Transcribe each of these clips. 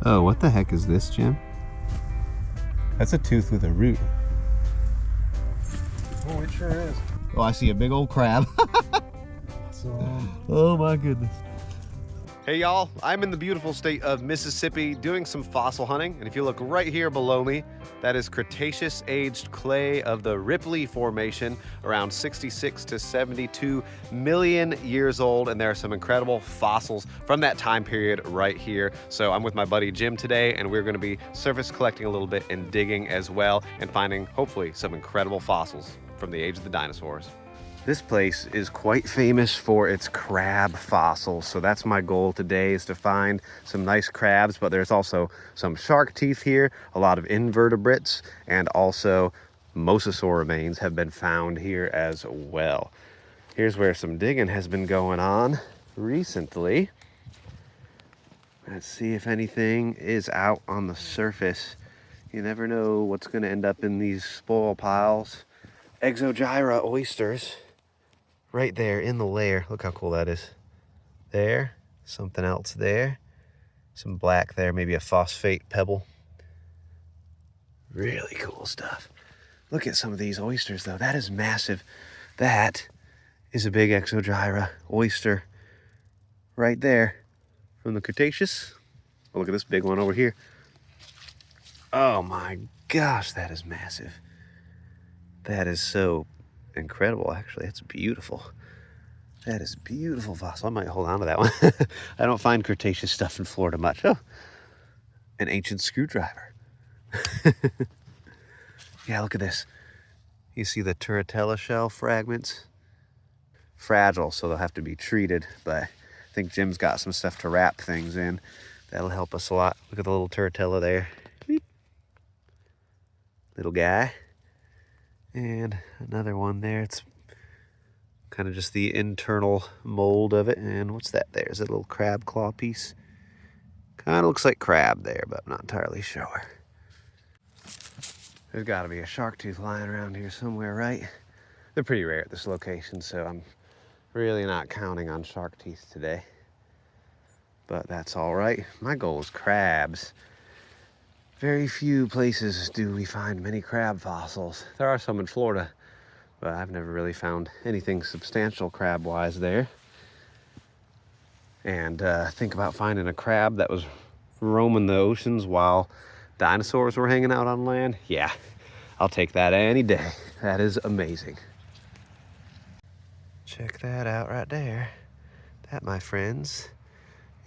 Oh, what the heck is this, Jim? That's a tooth with a root. Oh, it sure is. Oh, I see a big old crab. Oh my goodness. Hey y'all, I'm in the beautiful state of Mississippi doing some fossil hunting, and if you look right here below me, that is Cretaceous aged clay of the Ripley Formation, around 66 to 72 million years old, and there are some incredible fossils from that time period right here. So I'm with my buddy Jim today, and we're going to be surface collecting a little bit and digging as well, and finding hopefully some incredible fossils from the age of the dinosaurs. This place is quite famous for its crab fossils, so that's my goal today, is to find some nice crabs, but there's also some shark teeth here, a lot of invertebrates, and also mosasaur remains have been found here as well. Here's where some digging has been going on recently. Let's see if anything is out on the surface. You never know what's going to end up in these spoil piles. Exogyra oysters. Right there in the layer. Look how cool that is. There, something else there. Some black there, maybe a phosphate pebble. Really cool stuff. Look at some of these oysters though. That is massive. That is a big Exogyra oyster right there from the Cretaceous. Oh, look at this big one over here. Oh my gosh, that is massive. That is so incredible, actually. It's beautiful. That is beautiful fossil. I might hold on to that one. I don't find Cretaceous stuff in Florida much. Oh, an ancient screwdriver. Yeah, look at this. You see the turritella shell fragments? Fragile, so they'll have to be treated, but I think Jim's got some stuff to wrap things in. That'll help us a lot. Look at the little turritella there. Beep. Little guy. And another one there. It's kind of just the internal mold of it. And what's that there? Is it a little crab claw piece? Kind of looks like crab there, but I'm not entirely sure. There's got to be a shark tooth lying around here somewhere, right? They're pretty rare at this location, so I'm really not counting on shark teeth today. But that's all right. My goal is crabs. Very few places do we find many crab fossils. There are some in Florida, but I've never really found anything substantial crab-wise there. And think about finding a crab that was roaming the oceans while dinosaurs were hanging out on land. Yeah, I'll take that any day. That is amazing. Check that out right there. That, my friends,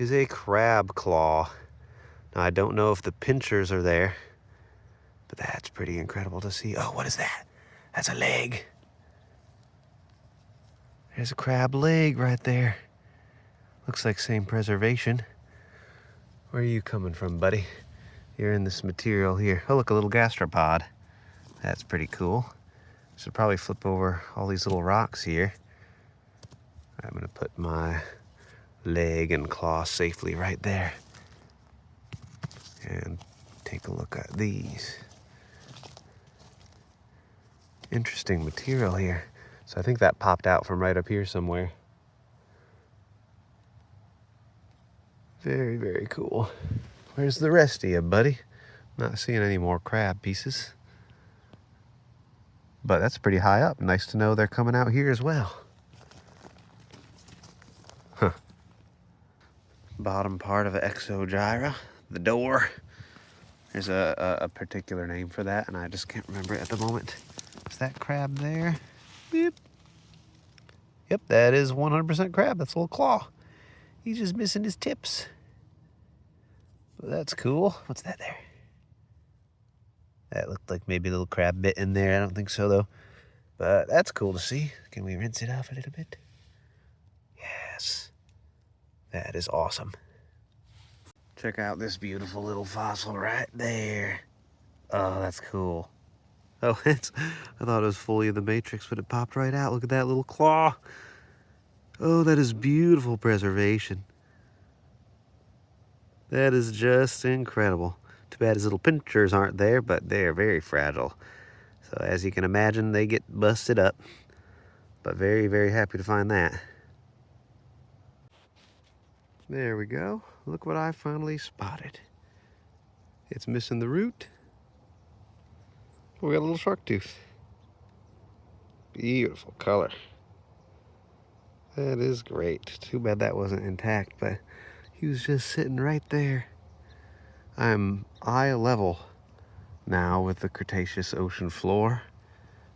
is a crab claw. Now, I don't know if the pinchers are there, but that's pretty incredible to see. Oh, what is that? That's a leg. There's a crab leg right there. Looks like same preservation. Where are you coming from, buddy? You're in this material here. Oh, look, a little gastropod. That's pretty cool. Should probably flip over all these little rocks here. I'm gonna put my leg and claw safely right there. And take a look at these. Interesting material here. So I think that popped out from right up here somewhere. Very, very cool. Where's the rest of you, buddy? Not seeing any more crab pieces. But that's pretty high up. Nice to know they're coming out here as well. Huh. Bottom part of an Exogyra. The door. There's a particular name for that, and I just can't remember it at the moment. Is that crab there? Beep. Yep, that is 100% crab. That's a little claw. He's just missing his tips. But that's cool. What's that there? That looked like maybe a little crab bit in there. I don't think so, though. But that's cool to see. Can we rinse it off a little bit? Yes. That is awesome. Check out this beautiful little fossil right there. Oh, that's cool. Oh, I thought it was Foley of the Matrix, but it popped right out. Look at that little claw. Oh, that is beautiful preservation. That is just incredible. Too bad his little pinchers aren't there, but they're very fragile. So as you can imagine, they get busted up. But very, very happy to find that. There we go. Look what I finally spotted. It's missing the root. Oh, we got a little shark tooth. Beautiful color. That is great. Too bad that wasn't intact, but he was just sitting right there. I'm eye level now with the Cretaceous ocean floor,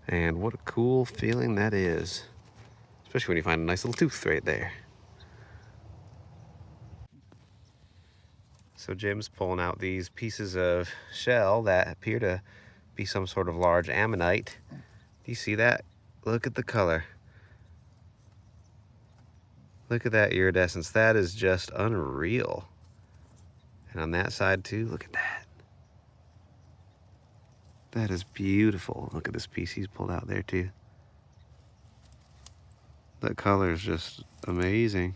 and what a cool feeling that is, especially when you find a nice little tooth right there. So Jim's pulling out these pieces of shell that appear to be some sort of large ammonite. Do you see that? Look at the color. Look at that iridescence. That is just unreal. And on that side too, look at that. That is beautiful. Look at this piece he's pulled out there too. That color is just amazing.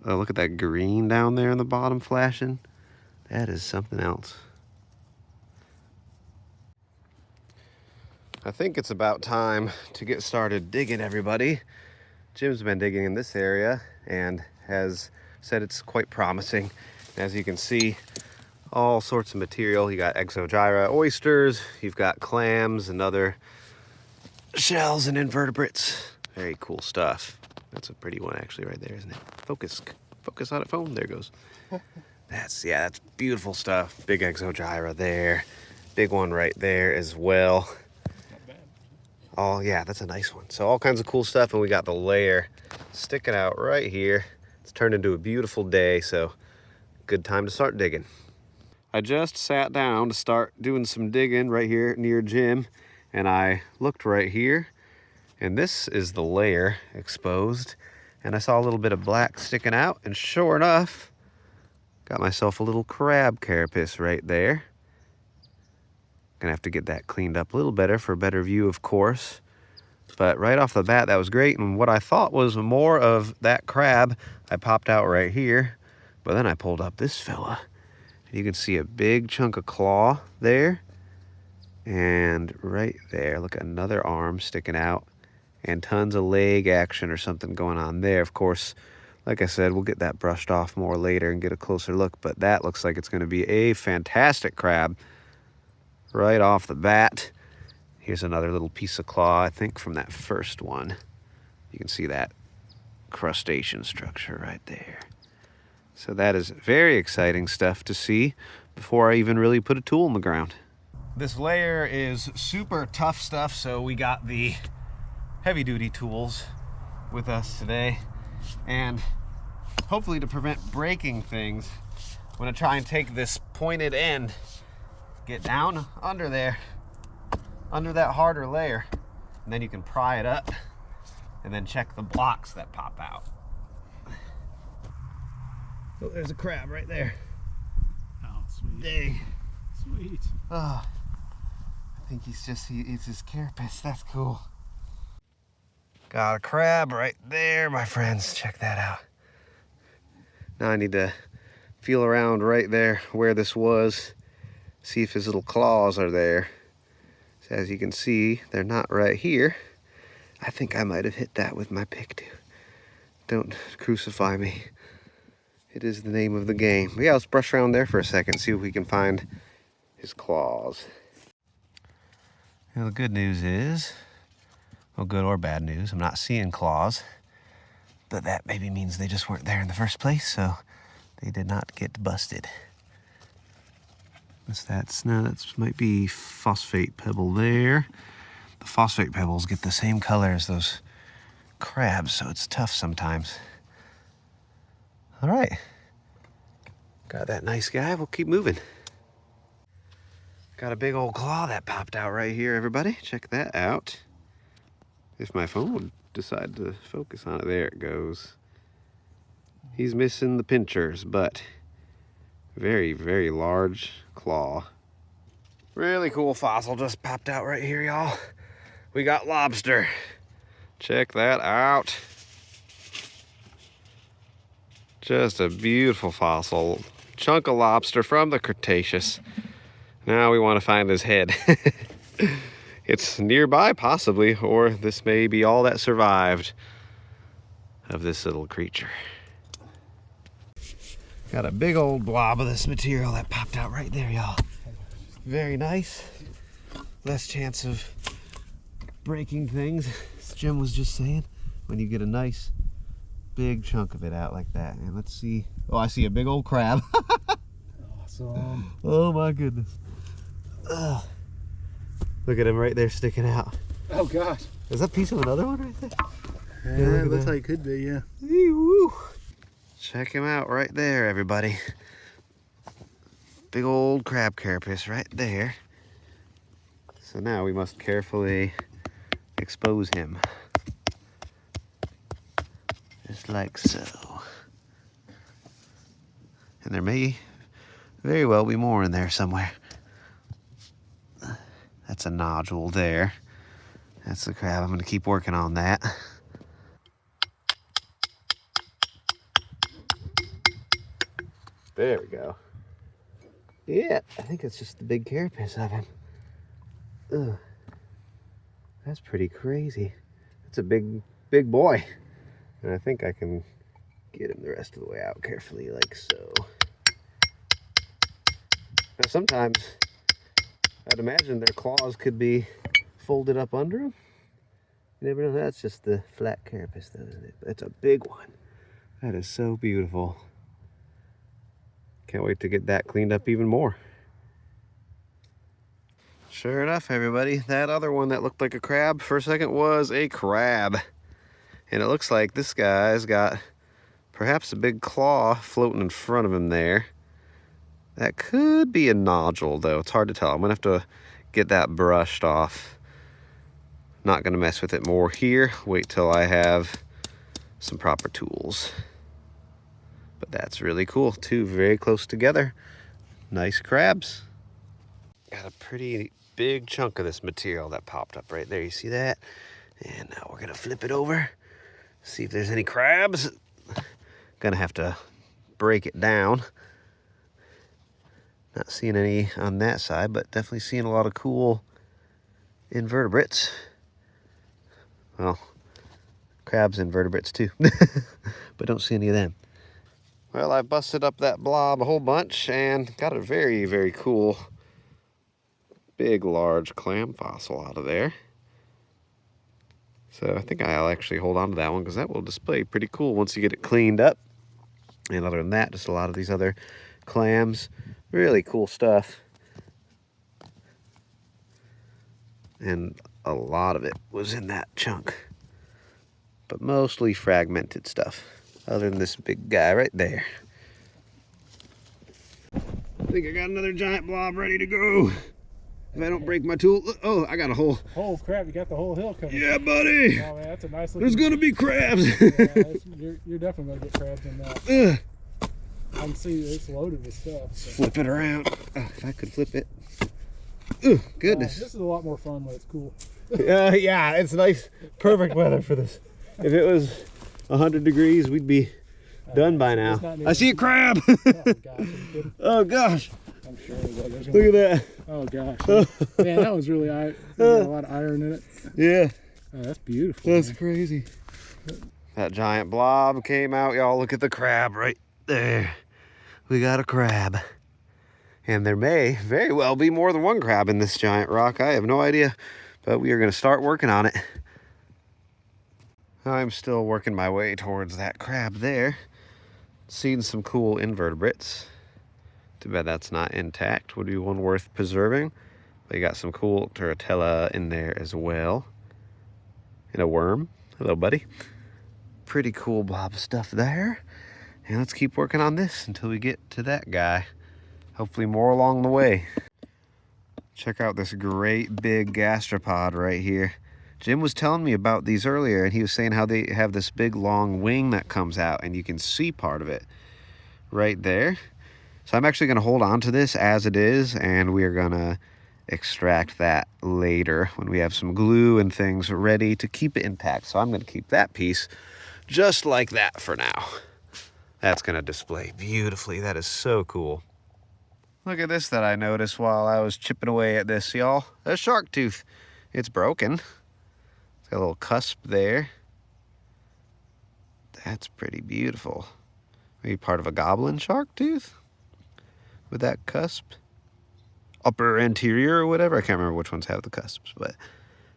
Oh, look at that green down there in the bottom flashing. That is something else. I think it's about time to get started digging, everybody. Jim's been digging in this area and has said it's quite promising. As you can see, all sorts of material. You got exogyra oysters, you've got clams and other shells and invertebrates. Very cool stuff. That's a pretty one actually right there, isn't it? Focus on it, phone. There it goes. That's beautiful stuff. Big exogyra there. Big one right there as well. Not bad. Oh yeah, that's a nice one. So all kinds of cool stuff, and we got the layer sticking out right here. It's turned into a beautiful day, so good time to start digging. I just sat down to start doing some digging right here near Jim, and I looked right here, and this is the layer exposed, and I saw a little bit of black sticking out, and sure enough, got myself a little crab carapace right there. Gonna have to get that cleaned up a little better for a better view, of course. But right off the bat, that was great, and what I thought was more of that crab, I popped out right here, but then I pulled up this fella. You can see a big chunk of claw there, and right there, look at another arm sticking out, and tons of leg action or something going on there. Of course, like I said, we'll get that brushed off more later and get a closer look, but that looks like it's going to be a fantastic crab right off the bat. Here's another little piece of claw, I think from that first one. You can see that crustacean structure right there. So that is very exciting stuff to see before I even really put a tool in the ground. This layer is super tough stuff, so we got the heavy-duty tools with us today. And hopefully to prevent breaking things, I'm gonna try and take this pointed end, get down under there, under that harder layer, and then you can pry it up and then check the blocks that pop out. Oh, there's a crab right there. Oh, sweet. Dang. Sweet. Oh, I think he eats his carapace. That's cool. Got a crab right there, my friends. Check that out. Now I need to feel around right there where this was, see if his little claws are there. So as you can see, they're not right here. I think I might have hit that with my pick too. Don't crucify me. It is the name of the game. But yeah, let's brush around there for a second, see if we can find his claws. Now the good news is, well, good or bad news, I'm not seeing claws, but that maybe means they just weren't there in the first place, so they did not get busted. That might be phosphate pebble there. The phosphate pebbles get the same color as those crabs, so it's tough sometimes. All right, got that nice guy. We'll keep moving. Got a big old claw that popped out right here, everybody. Check that out. If my phone would decide to focus on it, there it goes. He's missing the pinchers, but very, very large claw. Really cool fossil just popped out right here, y'all. We got lobster. Check that out. Just a beautiful fossil. Chunk of lobster from the Cretaceous. Now we want to find his head. It's nearby, possibly, or this may be all that survived of this little creature. Got a big old blob of this material that popped out right there, y'all. Very nice. Less chance of breaking things, as Jim was just saying, when you get a nice big chunk of it out like that. And let's see. Oh, I see a big old crab. Awesome. Oh my goodness. Ugh. Look at him right there sticking out. Oh gosh. Is that a piece of another one right there? Yeah, it looks like it could be, yeah. Woo. Check him out right there, everybody. Big old crab carapace right there. So now we must carefully expose him. Just like so. And there may very well be more in there somewhere. That's a nodule there. That's the crab. I'm going to keep working on that. There we go. Yeah, I think it's just the big carapace of him. Ugh. That's pretty crazy. That's a big boy. And I think I can get him the rest of the way out carefully, like so. Now sometimes, I'd imagine their claws could be folded up under them. You never know. That's just the flat carapace though, isn't it? That's a big one. That is so beautiful. Can't wait to get that cleaned up even more. Sure enough, everybody, that other one that looked like a crab for a second was a crab. And it looks like this guy's got perhaps a big claw floating in front of him there. That could be a nodule, though. It's hard to tell. I'm going to have to get that brushed off. Not going to mess with it more here. Wait till I have some proper tools. But that's really cool. Two very close together. Nice crabs. Got a pretty big chunk of this material that popped up right there. You see that? And now we're going to flip it over. See if there's any crabs. Gonna have to break it down. Not seeing any on that side, but definitely seeing a lot of cool invertebrates. Well, crabs, invertebrates too, but don't see any of them. Well, I busted up that blob a whole bunch and got a very, very cool big, large clam fossil out of there. So I think I'll actually hold on to that one because that will display pretty cool once you get it cleaned up. And other than that, just a lot of these other clams. Really cool stuff. And a lot of it was in that chunk. But mostly fragmented stuff. Other than this big guy right there. I think I got another giant blob ready to go. If I don't break my tool. Oh, I got a hole. Oh crap, you got the whole hill coming. Yeah, buddy. Oh man, that's a nice looking. There's gonna be crabs. Yeah, you're definitely gonna get crabs in that. I can see it's loaded with stuff. So. Flip it around. Oh, if I could flip it. Oh, goodness. This is a lot more fun when it's cool. Yeah, it's nice. Perfect weather for this. If it was 100 degrees, we'd be done by now. I see a crab. Oh gosh, Oh gosh. I'm sure there's Look at that. Oh gosh. Man, that was really got a lot of iron in it. Yeah. Oh, that's beautiful. That's man. crazy. That giant blob came out. Y'all look at the crab right there. We got a crab. And there may very well be more than one crab in this giant rock. I have no idea. But we are going to start working on it. I'm still working my way towards that crab there. Seen some cool invertebrates. Too bad that's not intact. Would be one worth preserving. But you got some cool turritella in there as well. And a worm. Hello, buddy. Pretty cool blob of stuff there. And let's keep working on this until we get to that guy. Hopefully more along the way. Check out this great big gastropod right here. Jim was telling me about these earlier, and he was saying how they have this big long wing that comes out, and you can see part of it right there. So I'm actually going to hold on to this as it is, and we are going to extract that later when we have some glue and things ready to keep it intact. So I'm going to keep that piece just like that for now. That's going to display beautifully. That is so cool. Look at this that I noticed while I was chipping away at this, y'all. A shark tooth. It's broken. It's got a little cusp there. That's pretty beautiful. Maybe part of a goblin shark tooth with that cusp. Upper anterior or whatever. I can't remember which ones have the cusps, but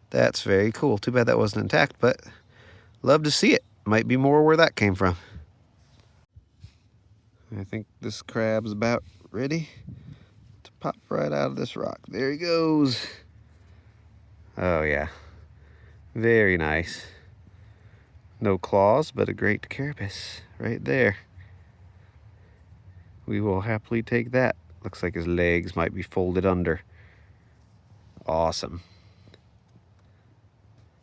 that's very cool. Too bad that wasn't intact, but love to see it. Might be more where that came from. I think this crab's about ready to pop right out of this rock. There he goes. Oh yeah, very nice. No claws, but a great carapace right there. We will happily take that. Looks like his legs might be folded under. Awesome.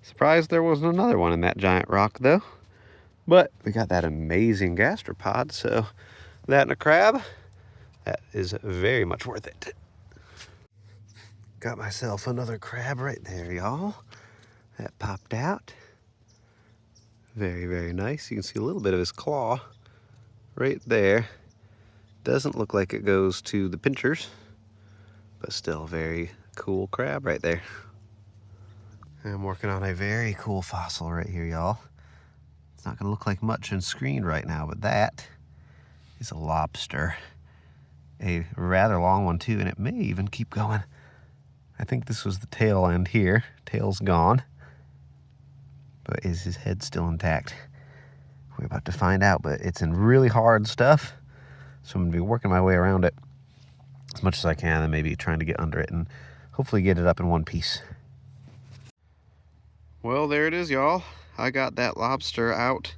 Surprised there wasn't another one in that giant rock though. But we got that amazing gastropod, so that and a crab, that is very much worth it. Got myself another crab right there, y'all. That popped out. Very, very nice. You can see a little bit of his claw right there. Doesn't look like it goes to the pinchers, but still very cool crab right there. I'm working on a very cool fossil right here, y'all. It's not gonna look like much on screen right now, but that is a lobster. A rather long one too, and it may even keep going. I think this was the tail end here. Tail's gone. But is his head still intact? We're about to find out, but it's in really hard stuff. So I'm gonna be working my way around it as much as I can and maybe trying to get under it and hopefully get it up in one piece. Well, there it is, y'all. I got that lobster out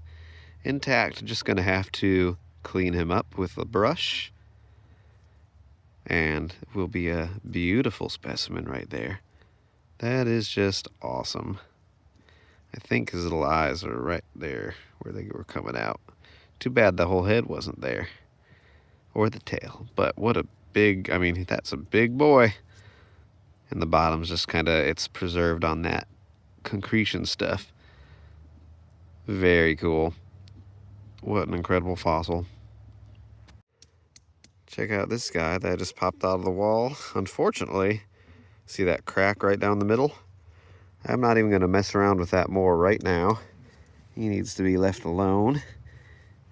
intact. Just gonna have to clean him up with a brush. And it will be a beautiful specimen right there. That is just awesome. I think his little eyes are right there where they were coming out. Too bad the whole head wasn't there. Or the tail. But what a big, I mean, that's a big boy. And the bottom's just kind of, it's preserved on that concretion stuff. Very cool. What an incredible fossil. Check out this guy that just popped out of the wall. Unfortunately, see that crack right down the middle? I'm not even going to mess around with that more right now. He needs to be left alone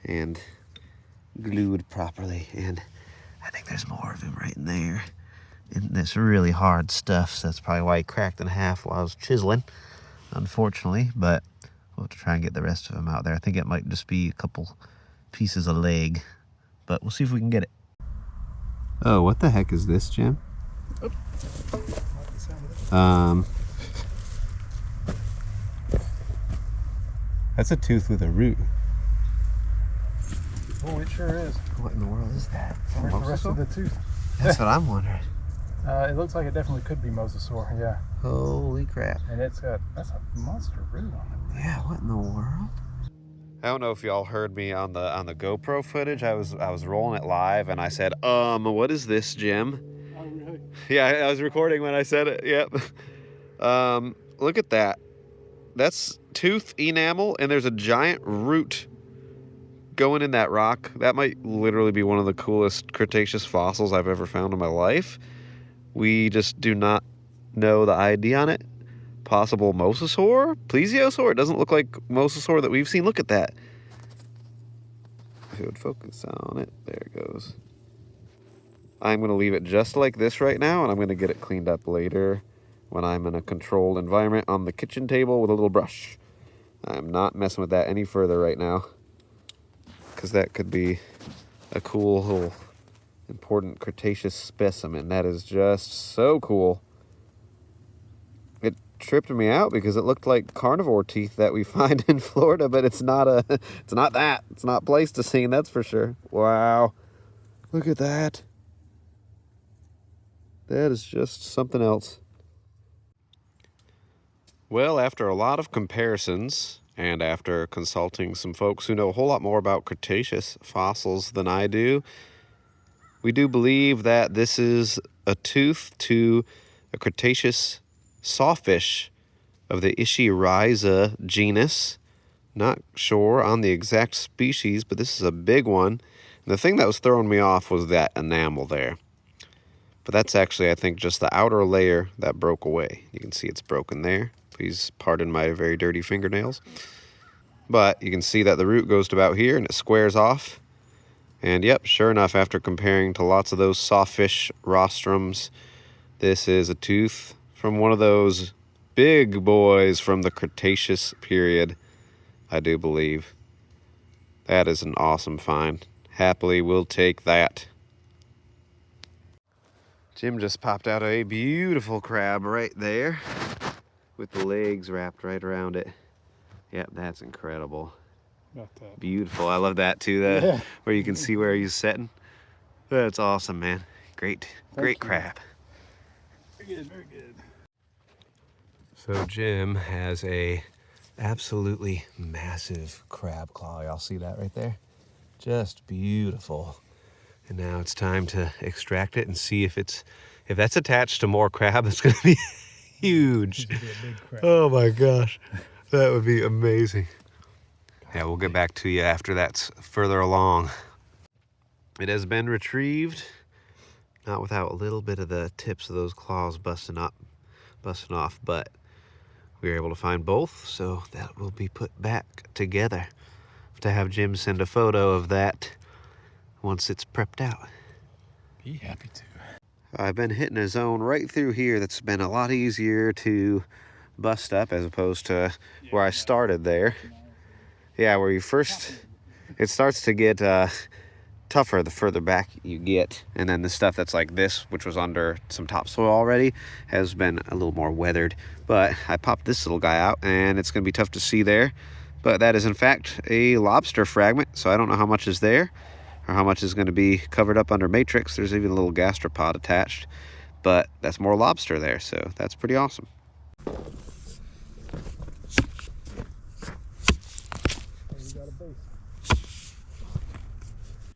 and glued properly. And I think there's more of him right in there. In this really hard stuff, so that's probably why he cracked in half while I was chiseling, unfortunately. But we'll have to try and get the rest of him out there. I think it might just be a couple pieces of leg, but we'll see if we can get it. Oh, what the heck is this, Jim? That's a tooth with a root. Oh, it sure is. What in the world is that? Where's the rest of the tooth? That's what I'm wondering. It looks like it definitely could be mosasaur, yeah. Holy crap. And it's got, that's a monster root on it. Yeah, what in the world? I don't know if y'all heard me on the GoPro footage. I was rolling it live and I said, what is this, Jim? Oh, really? Yeah, I was recording when I said it. Yep. Look at that. That's tooth enamel, and there's a giant root going in that rock. That might literally be one of the coolest Cretaceous fossils I've ever found in my life. We just do not know the ID on it. Possible mosasaur? Plesiosaur? It doesn't look like mosasaur that we've seen. Look at that. If it would focus on it. There it goes. I'm going to leave it just like this right now, and I'm going to get it cleaned up later when I'm in a controlled environment on the kitchen table with a little brush. I'm not messing with that any further right now, because that could be a cool little important Cretaceous specimen. That is just so cool. It tripped me out because it looked like carnivore teeth that we find in Florida, but it's not that. It's not Pleistocene, that's for sure. Wow. Look at that. That is just something else. Well, after a lot of comparisons, and after consulting some folks who know a whole lot more about Cretaceous fossils than I do, we do believe that this is a tooth to a Cretaceous sawfish of the Ischirhiza genus. Not sure on the exact species, but this is a big one. And the thing that was throwing me off was that enamel there. But that's actually, I think, just the outer layer that broke away. You can see it's broken there. Please pardon my very dirty fingernails. But you can see that the root goes to about here and it squares off. And yep, sure enough, after comparing to lots of those softfish rostrums, this is a tooth from one of those big boys from the Cretaceous period, I do believe. That is an awesome find. Happily, we'll take that. Jim just popped out a beautiful crab right there with the legs wrapped right around it. Yep, that's incredible. Not that. Beautiful. I love that too, where you can see where he's setting. That's awesome, man. Great crab. Very good, very good. So Jim has a absolutely massive crab claw. Y'all see that right there? Just beautiful. And now it's time to extract it and see if that's attached to more crab. It's gonna be huge. This would be a big crab. Oh my gosh, that would be amazing. Yeah, we'll get back to you after that's further along. It has been retrieved, not without a little bit of the tips of those claws busting off, but we were able to find both, so that will be put back together. To have Jim send a photo of that once it's prepped out. Be happy to. I've been hitting a zone right through here that's been a lot easier to bust up as opposed to where I started there. Yeah, where you first, it starts to get tougher the further back you get. And then the stuff that's like this, which was under some topsoil already, has been a little more weathered. But I popped this little guy out and it's gonna be tough to see there. But that is in fact a lobster fragment, so I don't know how much is there or how much is going to be covered up under matrix. There's even a little gastropod attached, but that's more lobster there, so that's pretty awesome.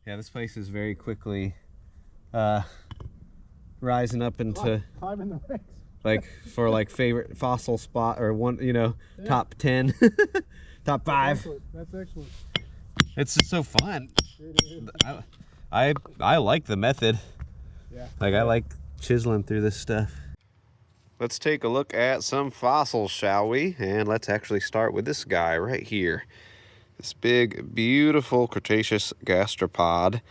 Yeah, this place is very quickly rising up into Climbing the ranks. like for like favorite fossil spot or one, top 10. Top 5. That's excellent. It's just so fun. It is. I like the method. Yeah. Like I like chiseling through this stuff. Let's take a look at some fossils, shall we? And let's actually start with this guy right here. This big, beautiful Cretaceous gastropod.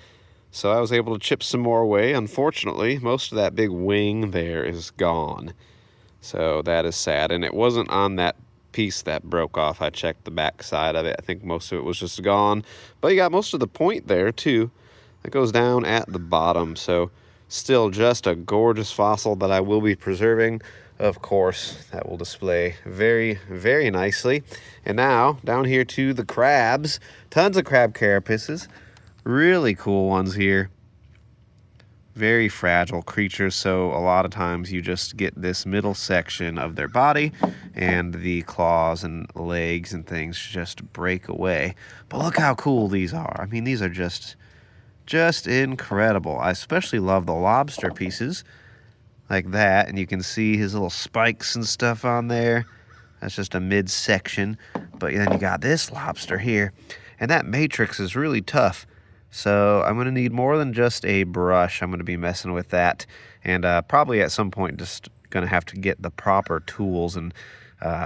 So I was able to chip some more away. Unfortunately, most of that big wing there is gone. So that is sad. And it wasn't on that piece that broke off. I checked the back side of it. I think most of it was just gone, but you got most of the point there too. That goes down at the bottom, so still just a gorgeous fossil that I will be preserving. Of course, that will display very, very nicely. And now down here to the crabs. Tons of crab carapaces. Really cool ones here. Very fragile creatures, so a lot of times you just get this middle section of their body and the claws and legs and things just break away. But look how cool these are. I mean, these are just incredible. I especially love the lobster pieces like that, and you can see his little spikes and stuff on there. That's just a midsection, but then you got this lobster here, and that matrix is really tough. So I'm going to need more than just a brush. I'm going to be messing with that, and probably at some point just going to have to get the proper tools and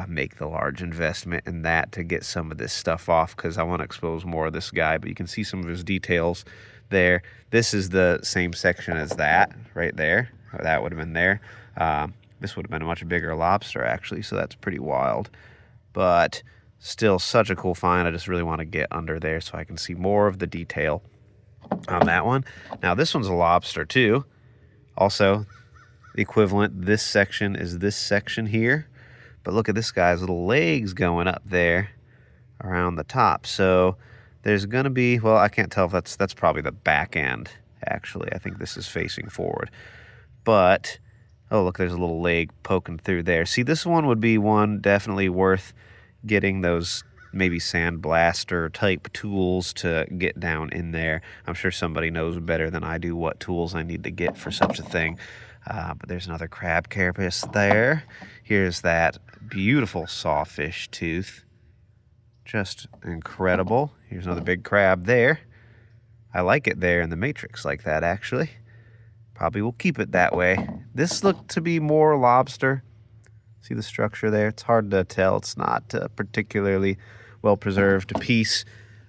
make the large investment in that to get some of this stuff off, because I want to expose more of this guy. But you can see some of his details there. This is the same section as that right there. Or that would have been there. This would have been a much bigger lobster actually, so that's pretty wild. But still such a cool find. I just really want to get under there so I can see more of the detail on that one. Now this one's a lobster too. Also, the equivalent, this section is this section here. But look at this guy's little legs going up there around the top. So there's going to be, well, I can't tell if that's probably the back end, actually. I think this is facing forward. But, oh, look, there's a little leg poking through there. See, this one would be one definitely worth getting those maybe sandblaster type tools to get down in there. I'm sure somebody knows better than I do what tools I need to get for such a thing. But there's another crab carapace there. Here's that beautiful sawfish tooth. Just incredible. Here's another big crab there. I like it there in the matrix like that, actually. Probably will keep it that way. This looked to be more lobster. See the structure there? It's hard to tell. It's not a particularly well-preserved piece.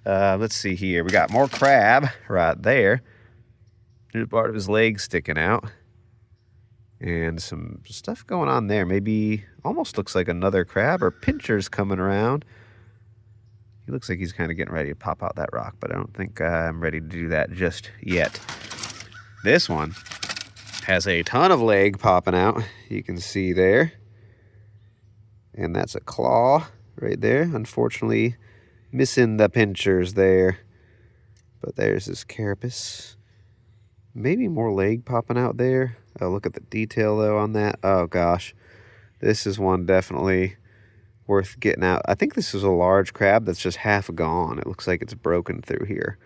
Let's see here. We got more crab right there. There's part of his leg sticking out. And some stuff going on there. Maybe almost looks like another crab or pincher's coming around. He looks like he's kind of getting ready to pop out that rock, but I don't think I'm ready to do that just yet. This one has a ton of leg popping out. You can see there. And that's a claw right there. Unfortunately, missing the pinchers there. But there's his carapace. Maybe more leg popping out there. Oh, look at the detail, though, on that. Oh, gosh. This is one definitely worth getting out. I think this is a large crab that's just half gone. It looks like it's broken through here.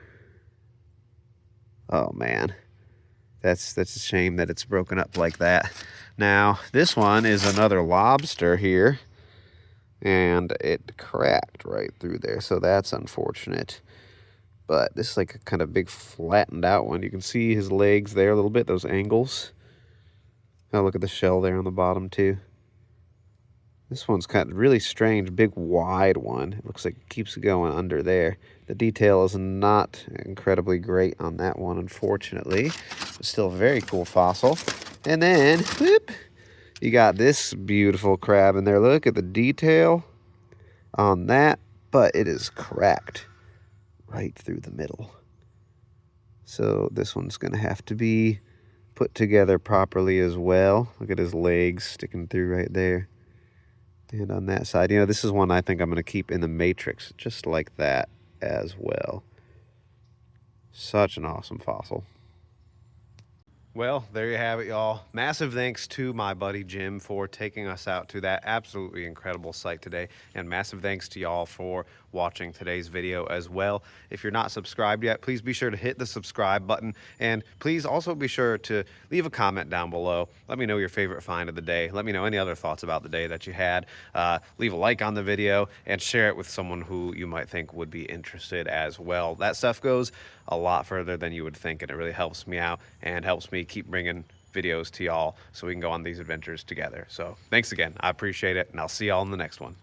Oh, man. That's a shame that it's broken up like that. Now, this one is another lobster here. And it cracked right through there, so that's unfortunate. But this is like a kind of big flattened out one. You can see his legs there a little bit, those angles. Oh, look at the shell there on the bottom too. This one's kind of really strange, big wide one. It looks like it keeps going under there. The detail is not incredibly great on that one, unfortunately. But still a very cool fossil. And then, whoop, you got this beautiful crab in there. Look at the detail on that, but it is cracked right through the middle. So this one's going to have to be put together properly as well. Look at his legs sticking through right there. And on that side, you know, this is one I think I'm going to keep in the matrix, just like that as well. Such an awesome fossil. Well, there you have it, y'all. Massive thanks to my buddy Jim for taking us out to that absolutely incredible site today. And massive thanks to y'all for watching today's video as well. If you're not subscribed yet, please be sure to hit the subscribe button. And please also be sure to leave a comment down below. Let me know your favorite find of the day. Let me know any other thoughts about the day that you had. Leave a like on the video and share it with someone who you might think would be interested as well. That stuff goes a lot further than you would think, and it really helps me out and helps me keep bringing videos to y'all so we can go on these adventures together. So thanks again. I appreciate it, and I'll see y'all in the next one.